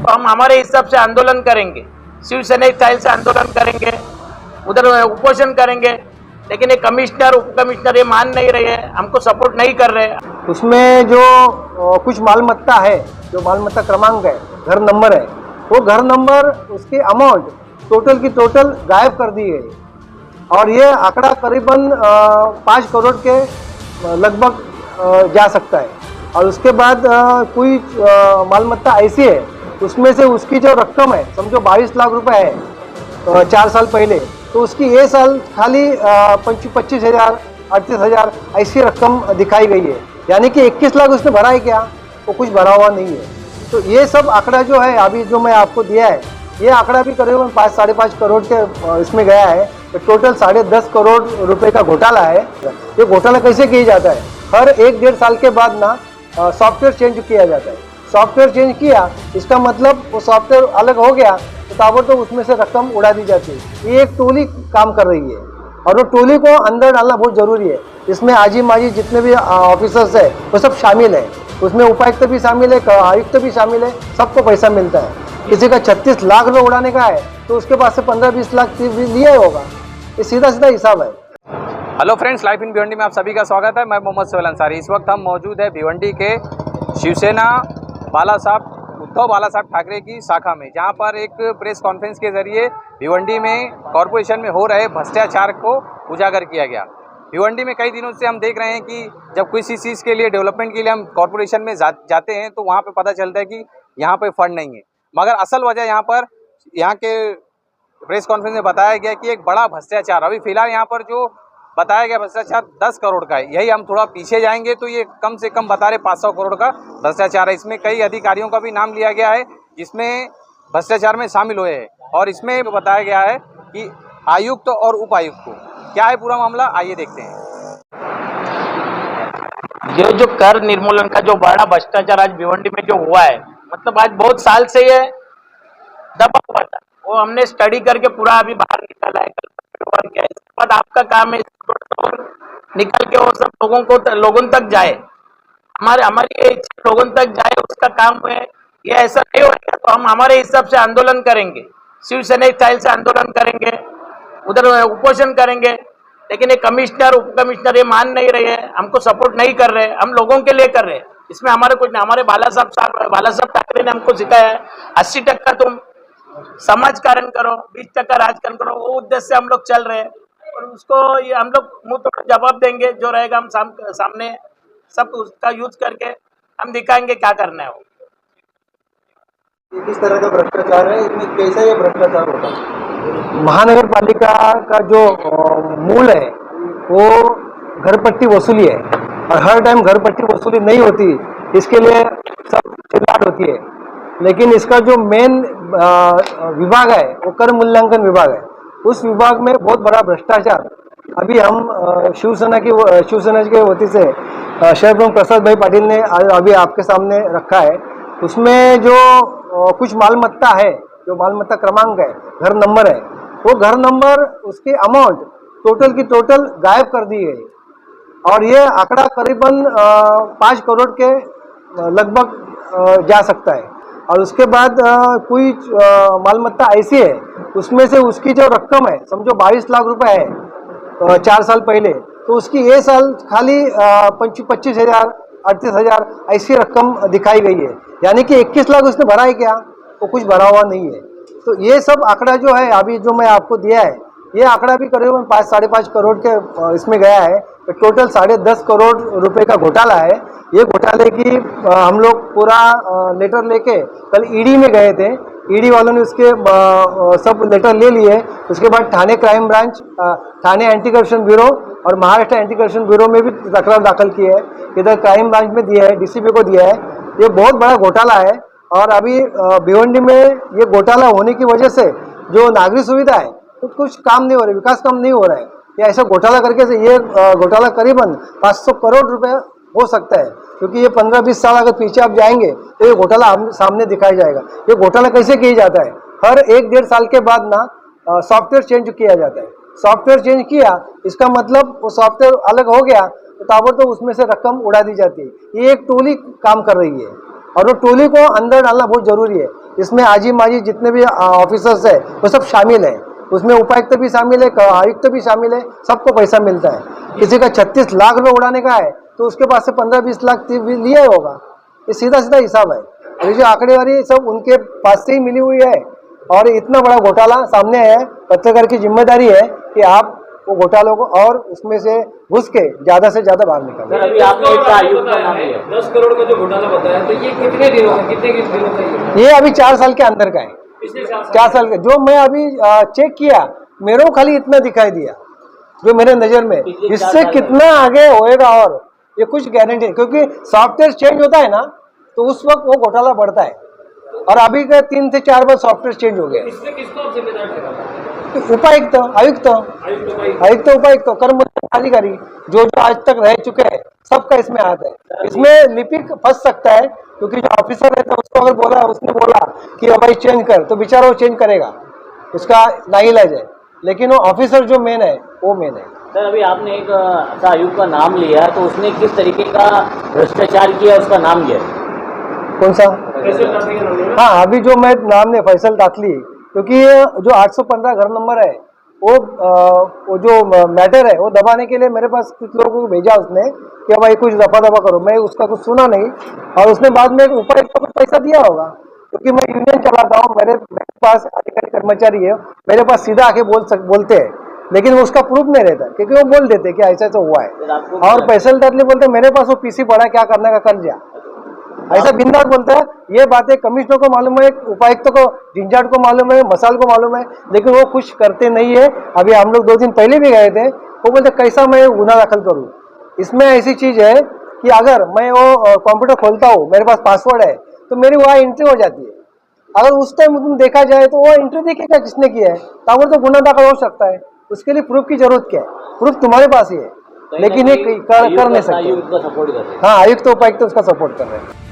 तो हम हमारे हिसाब से आंदोलन करेंगे, शिवसेना स्टाइल से आंदोलन करेंगे, उधर उपोषण करेंगे। लेकिन ये कमिश्नर उप कमिश्नर ये मान नहीं रहे हैं, हमको सपोर्ट नहीं कर रहे हैं। उसमें जो कुछ मालमत्ता है, जो मालमत्ता क्रमांक है, घर नंबर है, वो घर नंबर उसकी अमाउंट टोटल की टोटल गायब कर दी गई और ये आंकड़ा करीबन 5 करोड़ के लगभग जा सकता है। और उसके बाद कोई मालमत्ता ऐसी है उसमें से उसकी जो रकम है, समझो 22 लाख रुपए है 4 साल पहले, तो उसकी ये साल खाली 25,000 38,000 ऐसी रकम दिखाई गई है। यानी कि 21 लाख उसने भरा है क्या, वो कुछ भरा हुआ नहीं है। तो ये सब आंकड़ा जो है अभी जो मैं आपको दिया है, ये आंकड़ा भी करीबन 5-5.5 करोड़ के इसमें गया है। तो टोटल 10.5 करोड़ रुपए का घोटाला है। ये घोटाला कैसे किया जाता है, हर 1-1.5 साल के बाद ना सॉफ्टवेयर चेंज किया जाता है। सॉफ्टवेयर चेंज किया, इसका मतलब वो सॉफ्टवेयर अलग हो गया तो ताबड़तोड़ उसमें से रकम उड़ा दी जाती है। ये एक टोली काम कर रही है और वो टोली को अंदर डालना बहुत जरूरी है। इसमें आजी माजी जितने भी ऑफिसर्स है वो सब शामिल है, उसमें उपायुक्त भी शामिल है, आयुक्त भी शामिल है, सबको पैसा मिलता है। किसी का 36 लाख रुपये उड़ाने का है तो उसके पास से 15-20 लाख लिया होगा। ये सीधा सीधा हिसाब है। Hello friends, life in Bhiwandi में आप सभी का स्वागत है। मैं मोहम्मद सोहेल अंसारी। इस वक्त हम मौजूद है भिवंडी के शिवसेना उद्धव बाला साहब ठाकरे की शाखा में, जहां पर एक प्रेस कॉन्फ्रेंस के जरिए भिवंडी में कॉरपोरेशन में हो रहे भ्रष्टाचार को उजागर किया गया। भिवंडी में कई दिनों से हम देख रहे हैं कि जब किसी चीज़ के लिए डेवलपमेंट के लिए हम कॉरपोरेशन में जाते हैं तो वहाँ पे पता चलता है कि यहाँ पे फंड नहीं है, मगर असल वजह यहाँ के प्रेस कॉन्फ्रेंस में बताया गया कि एक बड़ा भ्रष्टाचार, अभी फिलहाल यहाँ पर जो बताया गया भ्रष्टाचार 10 करोड़ का है। यही हम थोड़ा पीछे जाएंगे तो ये कम से कम बता रहे 500 करोड़ का भ्रष्टाचार है। इसमें कई अधिकारियों का भी नाम लिया गया है जिसमें भ्रष्टाचार में शामिल हुए हैं, और इसमें बताया गया है कि आयुक्त और उपायुक्त को क्या है पूरा मामला, आइए देखते हैं। जो कर निर्मूलन का जो बड़ा भ्रष्टाचार आज भिवंडी में जो हुआ है, मतलब आज बहुत साल से ये दबा हुआ था, वो हमने स्टडी करके पूरा अभी बाहर निकाला है। इसके बाद आपका काम है निकल के वो सब लोगों तक जाए, हमारी लोगों तक जाए, उसका काम है। ये ऐसा नहीं होगा तो हम हमारे हिसाब से आंदोलन करेंगे, शिवसेना स्टाइल से आंदोलन करेंगे, उधर उपोषण करेंगे। लेकिन ये कमिश्नर उप कमिश्नर ये मान नहीं रहे हैं, हमको सपोर्ट नहीं कर रहे हैं, हम लोगों के लिए कर रहे हैं। इसमें हमारे कुछ नहीं, हमारे बाला साहब ठाकरे ने हमको सिखाया है 80% तुम समाज कारण करो, 20% राजकारण करो, वो उद्देश्य से हम लोग चल रहे हैं। और उसको ये हम लोग मुंह तोड़ जवाब देंगे, जो रहेगा हम सामने सब उसका यूज करके हम दिखाएंगे क्या करना है। वो ये किस तरह का भ्रष्टाचार है, इसमें कैसा ये भ्रष्टाचार होता है? महानगर पालिका का जो मूल है वो घर पट्टी वसूली है, और हर टाइम घर पट्टी वसूली नहीं होती, इसके लिए सब चिल्लाहट होती है। लेकिन इसका जो मेन विभाग है वो कर मूल्यांकन विभाग है। उस विभाग में बहुत बड़ा भ्रष्टाचार अभी हम शिवसेना के वती से शहर प्रमुख प्रसाद भाई पाटिल ने अभी आपके सामने रखा है। उसमें जो कुछ मालमत्ता है, जो मालमत्ता क्रमांक है, घर नंबर है, वो घर नंबर उसकी अमाउंट टोटल की टोटल गायब कर दी गई और ये आंकड़ा करीबन 5 करोड़ के लगभग जा सकता है। और उसके बाद कोई मालमत्ता ऐसी है उसमें से उसकी जो रकम है, समझो 22 लाख रुपए है 4 साल पहले, तो उसकी ये साल खाली 25,000 38,000 ऐसी रकम दिखाई गई है। यानी कि 21 लाख उसने भरा है क्या, वो कुछ भरा हुआ नहीं है। तो ये सब आंकड़ा जो है अभी जो मैं आपको दिया है, ये आंकड़ा भी करीबन 5-5.5 करोड़ के इसमें गया है। तो टोटल 10.5 करोड़ रुपए का घोटाला है। ये घोटाले की हम लोग पूरा लेटर लेके कल ईडी में गए थे। ईडी वालों ने उसके सब लेटर ले लिए। उसके बाद थाने क्राइम ब्रांच, थाने एंटी करप्शन ब्यूरो और महाराष्ट्र एंटी करप्शन ब्यूरो में भी तकरार दाखिल की है। इधर क्राइम ब्रांच में दिया है, डीसीपी को दिया है। ये बहुत बड़ा घोटाला है और अभी भिवंडी में ये घोटाला होने की वजह से जो नागरिक सुविधा है कुछ काम नहीं हो रहा है, विकास काम नहीं हो रहा है। ये ऐसा घोटाला करके से ये घोटाला करीबन 500 करोड़ रुपए हो सकता है, क्योंकि ये 15-20 साल अगर पीछे आप जाएंगे तो ये घोटाला सामने दिखाया जाएगा। ये घोटाला कैसे किया जाता है, हर 1-1.5 साल के बाद ना सॉफ्टवेयर चेंज किया जाता है। सॉफ्टवेयर चेंज किया, इसका मतलब वो सॉफ्टवेयर अलग हो गया तो ताबड़तोड़ उसमें से रकम उड़ा दी जाती है। ये एक टोली काम कर रही है और वो टोली को अंदर डालना बहुत जरूरी है। इसमें आजी माजी जितने भी ऑफिसर्स है वो सब शामिल है। उसमें उपायुक्त भी शामिल है, आयुक्त भी शामिल है, सबको पैसा मिलता है। किसी का 36 लाख रुपए उड़ाने का है तो उसके पास से 15-20 लाख लिया होगा। ये सीधा सीधा हिसाब है। और ये जो आंकड़ेवारी सब उनके पास से ही मिली हुई है और इतना बड़ा घोटाला सामने है। पत्रकार की जिम्मेदारी है कि आप वो घोटालों को और उसमें से घुस के ज्यादा से ज्यादा बाहर निकालें। सर अभी आपने एक आयुक्त का नाम लिया 10 करोड़ का जो घोटाला बताया, तो ये कितने दिनों का, कितने दिनों का ये अभी 4 साल के अंदर का है। 4 साल का जो मैं अभी चेक किया, मेरे को खाली इतना दिखाई दिया जो मेरे नजर में। इससे कितना आगे होएगा और ये कुछ गारंटी है, क्योंकि सॉफ्टवेयर चेंज होता है ना तो उस वक्त वो घोटाला बढ़ता है। और अभी का 3 से 4 बार सॉफ्टवेयर चेंज हो गया। इसमें किसको आप जिम्मेदार ठहराते? उपायुक्त, आयुक्त, उपायुक्त, कर्मचारी, अधिकारी जो आज तक रह चुके हैं सबका इसमें हाथ है। इसमें लिपिक फंस सकता है क्योंकि जो ऑफिसर रहता है उसको अगर बोला, उसने बोला कि भाई चेंज कर, तो बेचारा वो चेंज करेगा, उसका नाइलाज है। लेकिन वो ऑफिसर जो मेन है वो मेन है। सर अभी आपने एक ऐसा आयुक्त का नाम लिया, तो उसने किस तरीके का भ्रष्टाचार किया उसका नाम लिया? कौन सा? हाँ, अभी जो मैं नाम ने फैसल दाखली, क्योंकि जो 815 घर नंबर है वो जो मैटर है वो दबाने के लिए मेरे पास कुछ लोगों को भेजा उसने कि भाई कुछ दफा करो। मैं उसका कुछ सुना नहीं और उसने बाद में उपायुक्त को कुछ पैसा दिया होगा, क्योंकि मैं यूनियन चलाता हूँ, मेरे पास अधिकारी कर्मचारी है, मेरे पास सीधा आके बोलते हैं, लेकिन वो उसका प्रूफ नहीं रहता क्योंकि वो बोल देते कि ऐसा ऐसा हुआ है। और फैसल दाखली बोलते मेरे पास वो पीसी पड़ा है, क्या करने का कर जा, ऐसा बिंदास बोलता है। ये बातें कमिश्नर को मालूम है, उपायुक्त को, झंझाट को मालूम है, मसाल को मालूम है, लेकिन वो कुछ करते नहीं है। अभी हम लोग 2 दिन पहले भी गए थे, वो बोलते कैसा मैं गुना दाखिल करूं। इसमें ऐसी चीज है कि अगर मैं वो कंप्यूटर खोलता हूँ, मेरे पास पासवर्ड है, तो मेरी वहाँ एंट्री हो जाती है। अगर उस टाइम तुम देखा जाए तो वो एंट्री देखेगा किसने किया है, तब तो गुना दाखिल हो सकता है। उसके लिए प्रूफ की जरूरत क्या है? प्रूफ तुम्हारे पास ही है, लेकिन ये कर नहीं सकते। सपोर्ट कर रहे हैं। हाँ, आयुक्त उपायुक्त उसका सपोर्ट कर रहे हैं।